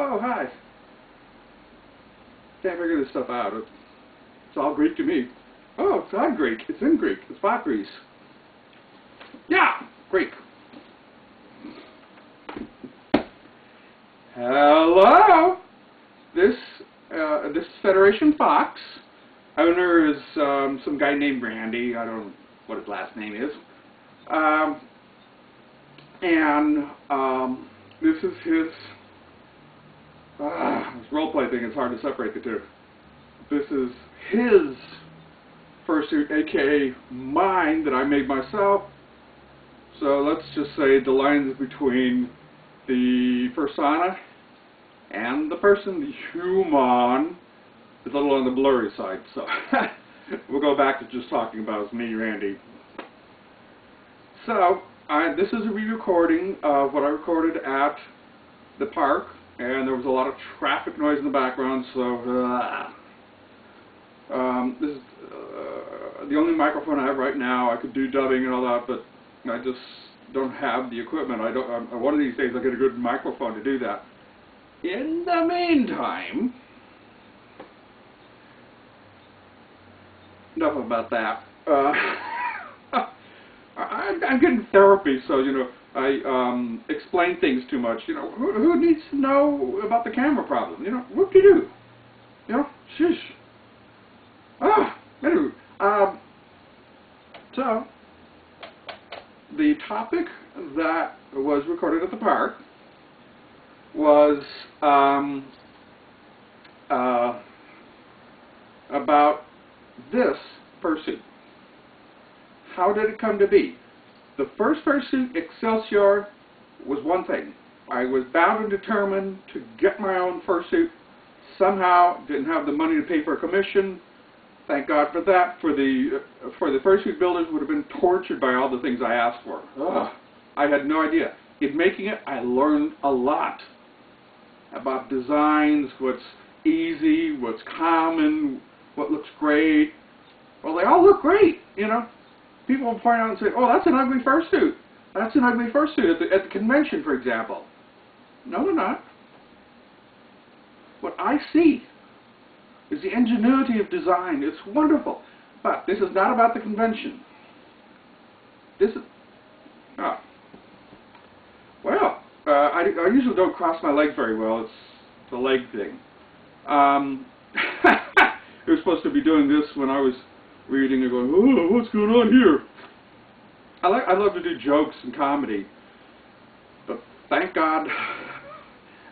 Oh, hi. Can't figure this stuff out. It's all Greek to me. Oh, it's not Greek. It's in Greek. It's about Greece. Yeah, Greek. Hello. This is Federation Fox. Owner is some guy named Randy. I don't know what his last name is. This is his this roleplay thing. It's hard to separate the two. This is his fursuit, aka mine, that I made myself. So let's just say the lines between the persona and the person, the human, is a little on the blurry side. So we'll go back to just talking about me, Randy. So this is a re-recording of what I recorded at the park, and there was a lot of traffic noise in the background. So this is the only microphone I have right now. I could do dubbing and all that, but I just don't have the equipment. One of these days I'll get a good microphone to do that. In the meantime, enough about that. I'm getting therapy, so I explain things too much. Who needs to know about the camera problem? What do you do? Shush. Anyway, so the topic that was recorded at the park was about this fursuit. How did it come to be? The first fursuit, Excelsior, was one thing. I was bound and determined to get my own fursuit. Somehow didn't have the money to pay for a commission. Thank God for that. For the fursuit builders, would have been tortured by all the things I asked for. I had no idea. In making it, I learned a lot about designs, what's easy, what's common, what looks great. Well, they all look great, People will point out and say, "Oh, that's an ugly fursuit. That's an ugly fursuit at the convention, for example." No, they're not. What I see is the ingenuity of design. It's wonderful. But this is not about the convention. This is... I usually don't cross my legs very well. It's the leg thing. We were supposed to be doing this when I was reading and going, "Oh, what's going on here?" I love to do jokes and comedy. But thank God...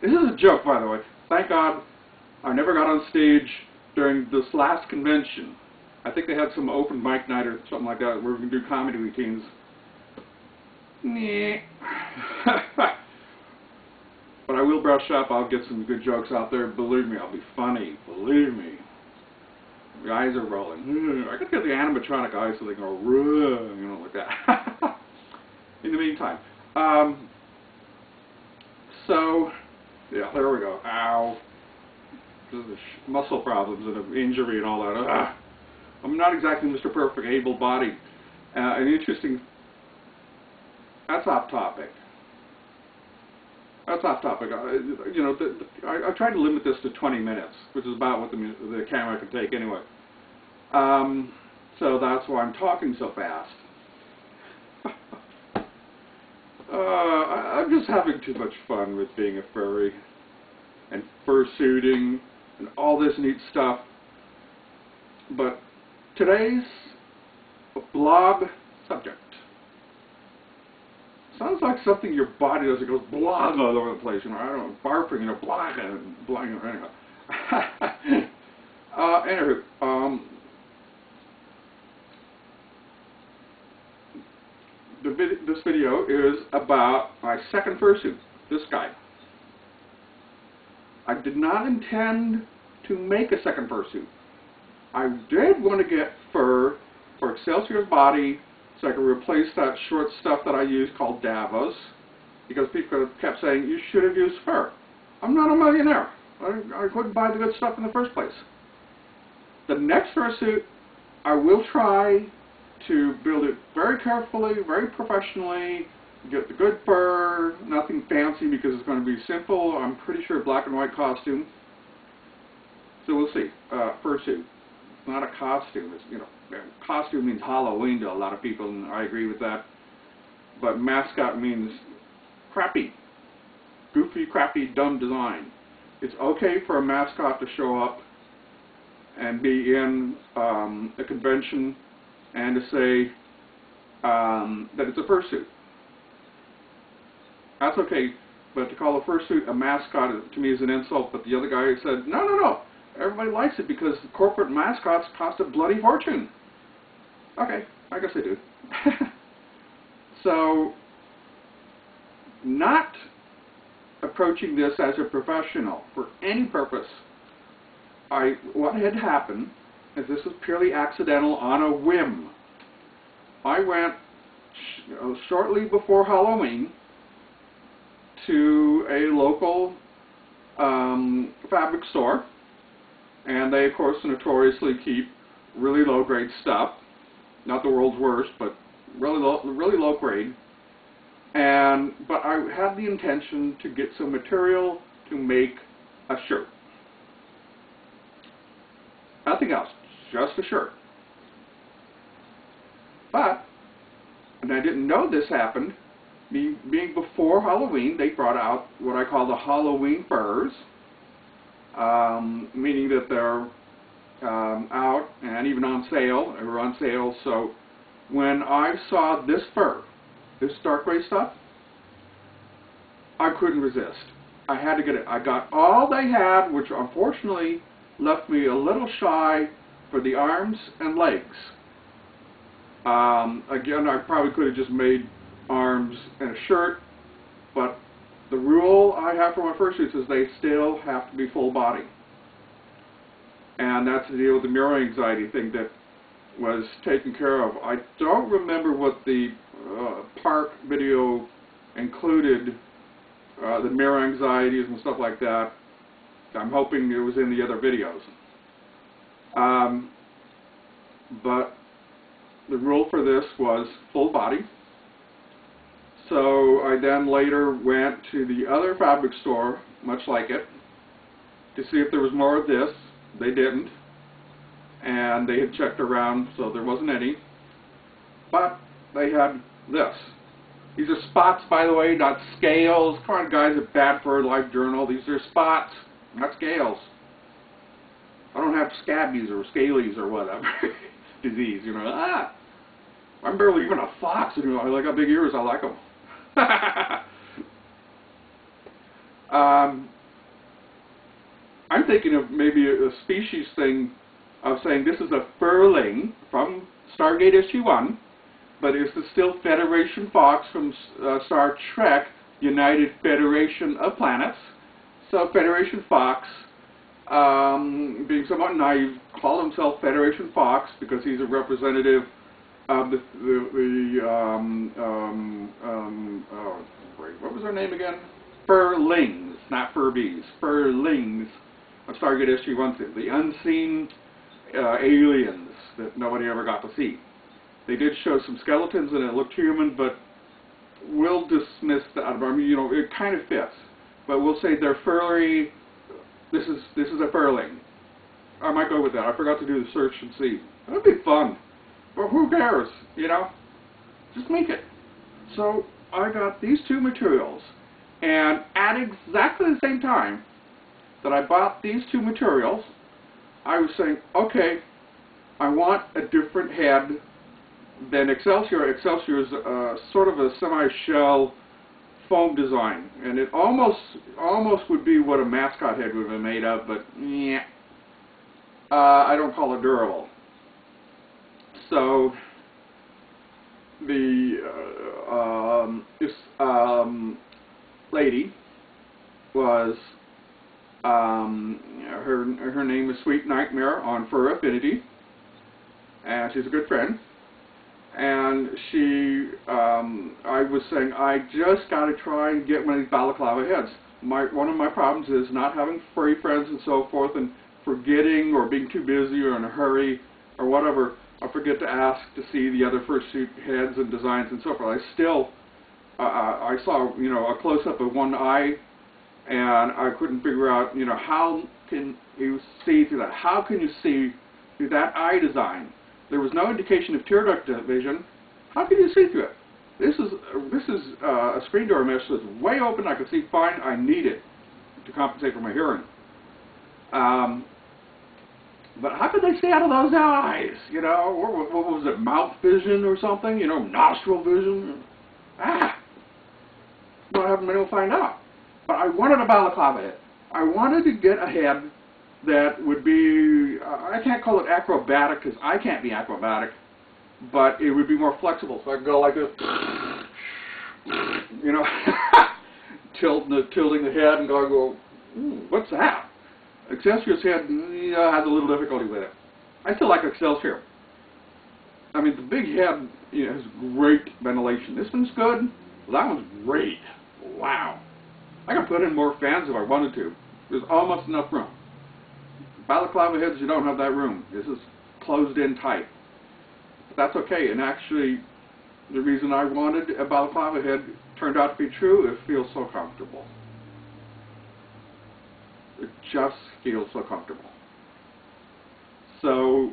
This is a joke, by the way. Thank God I never got on stage during this last convention. I think they had some open mic night or something like that where we can do comedy routines. But I will brush up. I'll get some good jokes out there. Believe me, I'll be funny. Believe me. The eyes are rolling. I could get the animatronic eyes so they go, like that. In the meantime. So, yeah, there we go. Ow. Muscle problems and an injury and all that. I'm not exactly Mr. Perfect, able-bodied. An interesting... That's off topic. That's off topic. I tried to limit this to 20 minutes, which is about what the camera can take anyway. So that's why I'm talking so fast. I'm just having too much fun with being a furry and fursuiting and all this neat stuff. But today's blog subject sounds like something your body does. It goes blog all over the place. I don't know, barfing, blog and blog. Anyway. Anywho, this video is about my second fursuit. This guy. I did not intend to make a second fursuit. I did want to get fur for Excelsior's body so I could replace that short stuff that I use called Davos, because people kept saying, "You should have used fur." I'm not a millionaire. I couldn't buy the good stuff in the first place. The next fursuit, I will try to build it very carefully, very professionally, get the good fur, nothing fancy because it's going to be simple. I'm pretty sure black and white costume. So we'll see. Fursuit. It's not a costume. It's, you know, costume means Halloween to a lot of people, and I agree with that. But mascot means crappy, goofy, crappy, dumb design. It's okay for a mascot to show up and be in a convention and to say that it's a fursuit. That's okay, but to call a fursuit a mascot to me is an insult. But the other guy said, no, no, no. Everybody likes it because the corporate mascots cost a bloody fortune. Okay, I guess they do. So, not approaching this as a professional for any purpose. What had happened is this was purely accidental on a whim. I went shortly before Halloween to a local fabric store, and they of course notoriously keep really low grade stuff, not the world's worst, but really low grade. But I had the intention to get some material to make a shirt. Nothing else, just a shirt. But, and I didn't know this happened, being before Halloween, they brought out what I call the Halloween furs, meaning that they're out and even on sale. They were on sale. So when I saw this fur, this dark gray stuff, I couldn't resist. I had to get it. I got all they had, which unfortunately left me a little shy for the arms and legs. Again, I probably could have just made arms and a shirt, but the rule I have for my fursuits is they still have to be full body. And that's the deal with the mirror anxiety thing that was taken care of. I don't remember what the park video included, the mirror anxieties and stuff like that. I'm hoping it was in the other videos. But the rule for this was full body. So I then later went to the other fabric store, much like it, to see if there was more of this. They didn't. And they had checked around, so there wasn't any. But they had this. These are spots, by the way, not scales. Come on, guys, at Bad for Life Journal. These are spots, not scales. I don't have scabies or scalies or whatever disease, you know. I'm barely even a fox, you know. I like how big ears. I like them. I'm thinking of maybe a species thing of saying this is a furling from Stargate SG-1, but is this still Federation Fox from Star Trek United Federation of Planets? So Federation Fox, being somewhat naive, call himself Federation Fox because he's a representative of what was her name again? Furlings, not Furbies. Furlings of Stargate SG-1, the unseen aliens that nobody ever got to see. They did show some skeletons and it looked human, but we'll dismiss that. I mean, you know, it kind of fits, but we'll say they're furry. This is a furling. I might go with that. I forgot to do the search and see. That'd be fun. But who cares, you know? Just make it. So I got these two materials, and at exactly the same time that I bought these two materials, I was saying, okay, I want a different head than Excelsior. Excelsior is sort of a semi-shell foam design, and it almost would be what a mascot head would have been made of, but yeah, I don't call it durable. So this lady was her name is Sweet Nightmare on Fur Affinity, and she's a good friend. And she, I was saying, I just got to try and get one of these balaclava heads. One of my problems is not having furry friends and so forth, and forgetting or being too busy or in a hurry or whatever. I forget to ask to see the other fursuit heads and designs and so forth. I still I saw, you know, a close-up of one eye, and I couldn't figure out, you know, how can you see through that? How can you see through that eye design? There was no indication of tear duct vision. How can you see through it? This is a screen door mesh that's way open. I can see fine. I need it to compensate for my hearing. But how could they see out of those eyes? You know, what was it, mouth vision or something? You know, nostril vision? Ah! Well, I haven't been able to find out. But I wanted a balaclava head. I wanted to get a head that would be, I can't call it acrobatic because I can't be acrobatic, but it would be more flexible. So I could go like this, you know, tilting the head and go, what's that? Excelsier's head has a little difficulty with it. I still like Excelsior. I mean, the big head, you know, has great ventilation. This one's good. Well, that one's great. Wow. I can put in more fans if I wanted to. There's almost enough room. Balaclava heads, you don't have that room. This is closed in tight. But that's okay. And actually, the reason I wanted a balaclava head turned out to be true. It feels so comfortable. It just feels so comfortable. So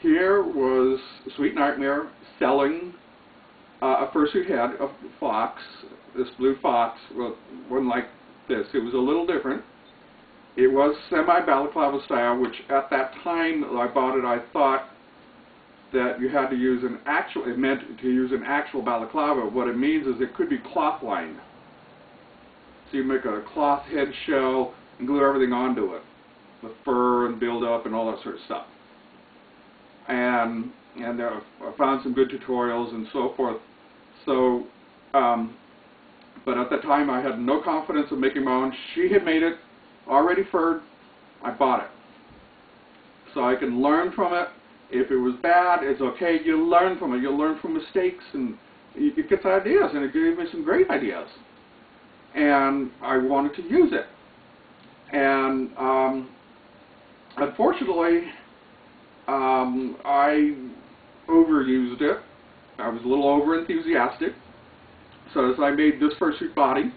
here was Sweet Nightmare selling a fursuit head of fox. This blue fox, well, wasn't like this. It was a little different. It was semi-balaclava style, which at that time I bought it, I thought that you had to use an actual, it meant to use an actual balaclava. What it means is it could be cloth lined. So you make a cloth head shell and glue everything onto it. The fur and build up and all that sort of stuff. And I found some good tutorials and so forth. So, but at the time I had no confidence in making my own. She had made it, already furred. I bought it. So I can learn from it. If it was bad, it's okay. You learn from it. You learn from mistakes, and you get ideas, and it gave me some great ideas. And I wanted to use it. And unfortunately, I overused it. I was a little over enthusiastic. So as I made this fursuit body,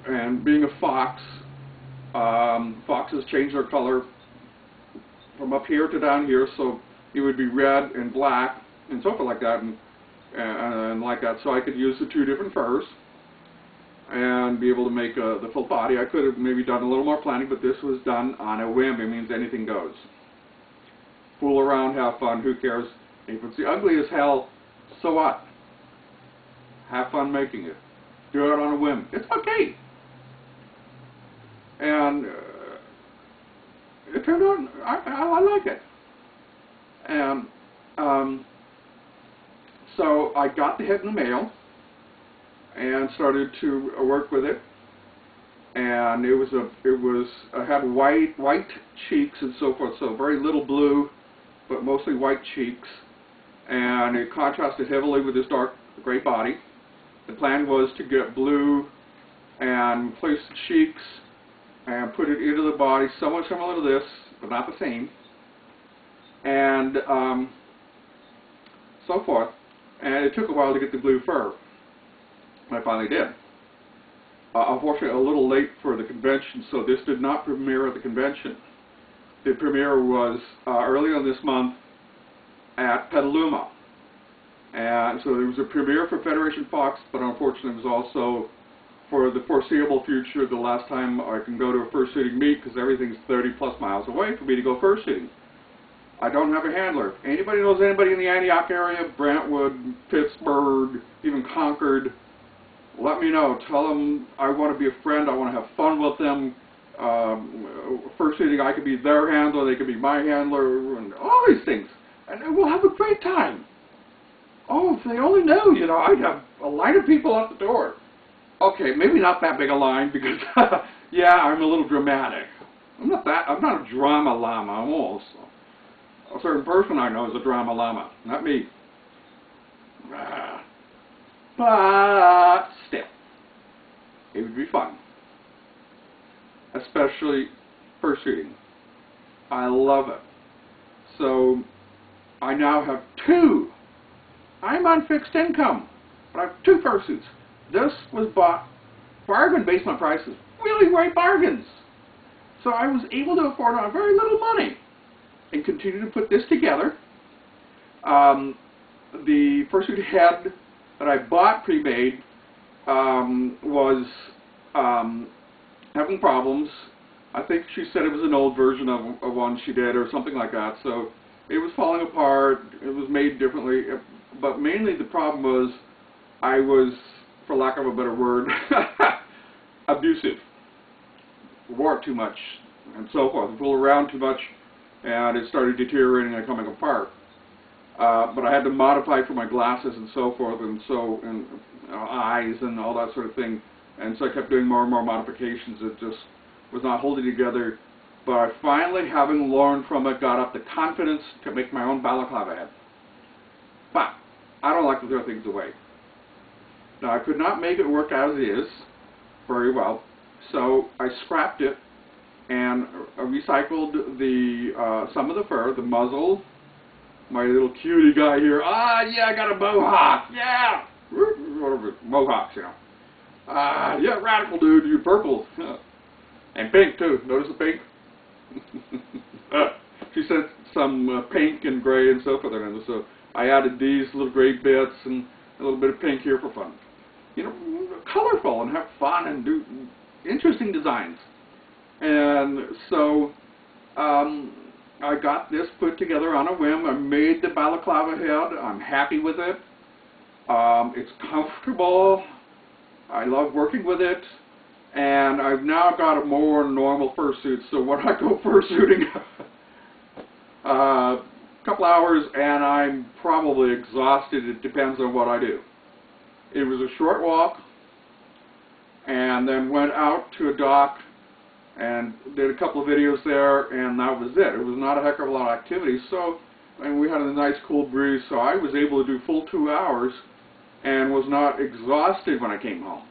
and being a fox, foxes change their color from up here to down here, so it would be red and black and so forth like that, and like that. So I could use the two different furs and be able to make the full body. I could have maybe done a little more planning, but this was done on a whim. It means anything goes. Fool around, have fun, who cares? If it's the ugly as hell, so what? Have fun making it. Do it on a whim. It's okay. And it turned out, I like it. And so I got the head in the mail and started to work with it. And it had white cheeks and so forth, so very little blue, but mostly white cheeks. And it contrasted heavily with this dark gray body. The plan was to get blue and place the cheeks and put it into the body, somewhat similar to this, but not the same, and so forth. And it took a while to get the blue fur. I finally did. Unfortunately, a little late for the convention, so this did not premiere at the convention. The premiere was earlier this month at Petaluma. And so there was a premiere for Federation Fox, but unfortunately it was also, for the foreseeable future, the last time I can go to a fursuiting meet, because everything's 30+ miles away for me to go fursuiting. I don't have a handler. Anybody knows anybody in the Antioch area, Brentwood, Pittsburgh, even Concord, let me know. Tell them I want to be a friend, I want to have fun with them. Fursuiting, I could be their handler, they could be my handler, and all these things. And we'll have a great time. Oh, if they only knew, you know, I'd have a line of people at the door. Okay, maybe not that big a line, because, yeah, I'm a little dramatic. I'm not a drama llama. I'm almost a certain person I know is a drama llama, not me. But still, it would be fun. Especially fursuiting. I love it. So, I now have two. I'm on fixed income, but I have two fursuits. This was bought bargain basement prices, really great bargains. So I was able to afford on very little money and continue to put this together. The fursuit head that I bought pre-made was having problems. I think she said it was an old version of one she did or something like that. So it was falling apart. It was made differently. But mainly the problem was I was, for lack of a better word, abusive. Wore it too much and so forth. Pulled around too much and it started deteriorating and coming apart. But I had to modify for my glasses and so forth, and eyes and all that sort of thing. And so I kept doing more and more modifications. It just was not holding together. But I finally, having learned from it, got up the confidence to make my own balaclava head. But I don't like to throw things away. Now I could not make it work as is very well, so I scrapped it and recycled the some of the fur, the muzzle. My little cutie guy here, yeah, I got a mohawk, yeah, whatever, mohawks, you know. Yeah, radical dude, you're purple, and pink too, notice the pink? She sent some pink and gray and so forth, and so I added these little gray bits and a little bit of pink here for fun. You know, colorful and have fun and do interesting designs. And so, I got this put together on a whim. I made the balaclava head. I'm happy with it. It's comfortable. I love working with it. And I've now got a more normal fursuit. So when I go fursuiting, a couple hours and I'm probably exhausted. It depends on what I do. It was a short walk and then went out to a dock and did a couple of videos there, and that was it. It was not a heck of a lot of activity, so and we had a nice cool breeze, so I was able to do full 2 hours and was not exhausted when I came home.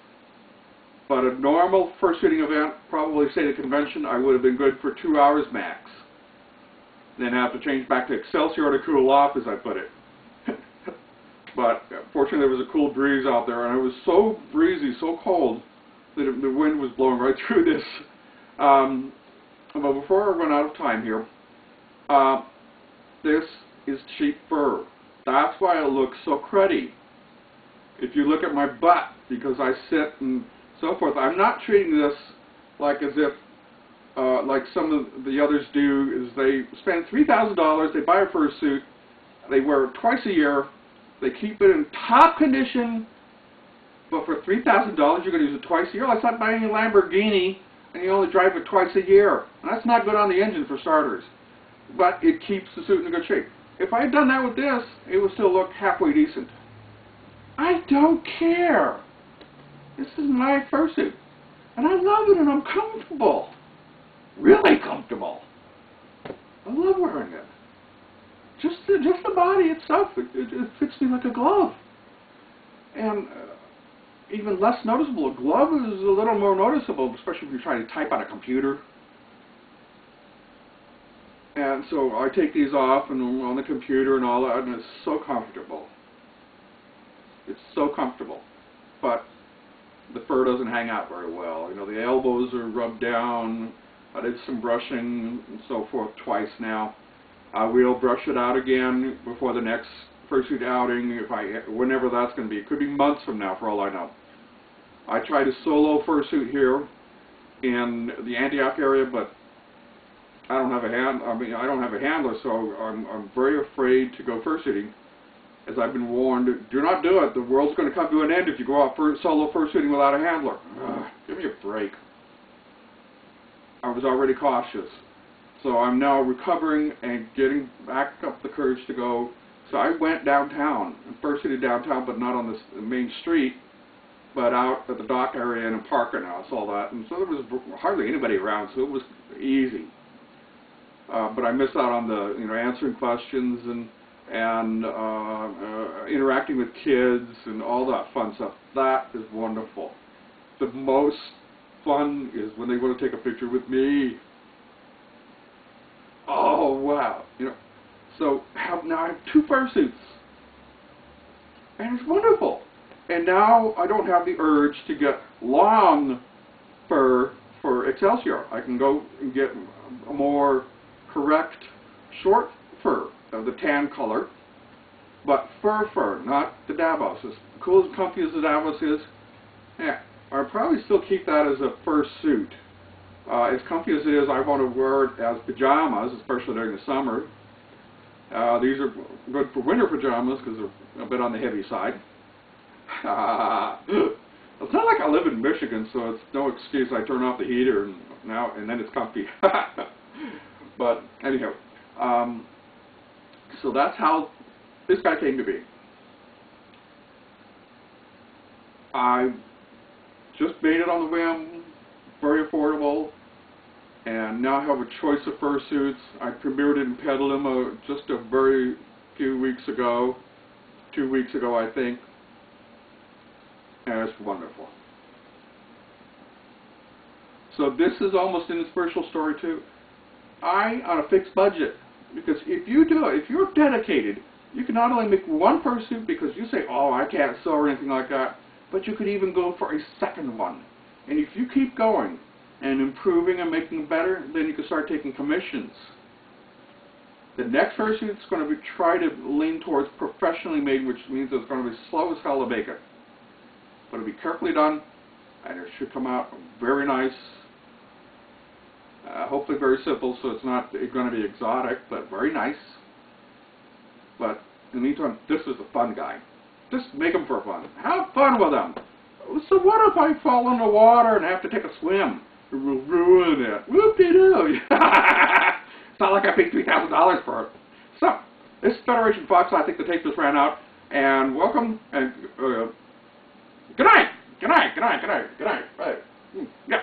But a normal fursuiting event, probably say the convention, I would have been good for 2 hours max. Then have to change back to Excelsior to cool off, as I put it. But fortunately there was a cool breeze out there, and it was so breezy, so cold, that the wind was blowing right through this. But before I run out of time here, this is cheap fur. That's why it looks so cruddy. If you look at my butt, because I sit and so forth, I'm not treating this like as if, like some of the others do, is they spend $3,000, they buy a fursuit, they wear it twice a year, they keep it in top condition, but for $3,000 you're going to use it twice a year. That's like buying a Lamborghini and you only drive it twice a year. And that's not good on the engine for starters. But it keeps the suit in good shape. If I had done that with this, it would still look halfway decent. I don't care. This is my fursuit. And I love it and I'm comfortable. Really comfortable. I love wearing it. Just the body itself, it fits me like a glove. And even less noticeable. A glove is a little more noticeable, especially if you're trying to type on a computer. And so I take these off and I'm on the computer and all that, and it's so comfortable. It's so comfortable. But the fur doesn't hang out very well. You know, the elbows are rubbed down. I did some brushing and so forth twice now. I will brush it out again before the next fursuit outing, whenever that's going to be. It could be months from now, for all I know. I tried a solo fursuit here in the Antioch area, but I don't have a I don't have a handler, so I'm very afraid to go fursuiting. As I've been warned, do not do it. The world's going to come to an end if you go out solo fursuiting without a handler. Give me a break. I was already cautious. So I'm now recovering and getting back up the courage to go. So I went downtown, and fursuited downtown, but not on the main street, but out at the dock area in a parking house, all that. And so there was hardly anybody around, so it was easy. But I missed out on the, answering questions and interacting with kids and all that fun stuff. That is wonderful. The most fun is when they want to take a picture with me. Oh, wow. So now I have 2 fursuits, and it's wonderful. And now I don't have the urge to get long fur for Excelsior. I can go and get a more correct short fur of the tan color, but fur, not the Davos. As cool and comfy as the Davos is, yeah, I'll probably still keep that as a fursuit. As comfy as it is, I want to wear it as pajamas, especially during the summer. These are good for winter pajamas because they're a bit on the heavy side. It's not like I live in Michigan, so it's no excuse. I turn off the heater and then it's comfy. But anyhow, so that's how this guy came to be. I just made it on the whim, very affordable, and now I have a choice of fursuits. I premiered it and peddled them just a very few weeks ago, 2 weeks ago I think, and it's wonderful. So this is almost an inspirational story too. On a fixed budget, because if you do it, if you're dedicated, you can not only make 1 fursuit because you say, oh, I can't sew or anything like that, but you could even go for a second one. And if you keep going and improving and making it better, then you can start taking commissions. The next fursuit is going to be try to lean towards professionally made, which means it's going to be slow as hell to make it. But it'll be carefully done, and it should come out very nice. Hopefully very simple, so it's not going to be exotic, but very nice. But in the meantime, this is a fun guy. Just make them for fun. Have fun with them. So what if I fall in the water and have to take a swim? It will ruin it. Whoop-de-doo. It's not like I paid $3,000 for it. So, this is Federation Fox. I think the tape just ran out. And welcome, and good night. Good night, good night, good night, good night. Right. Yeah.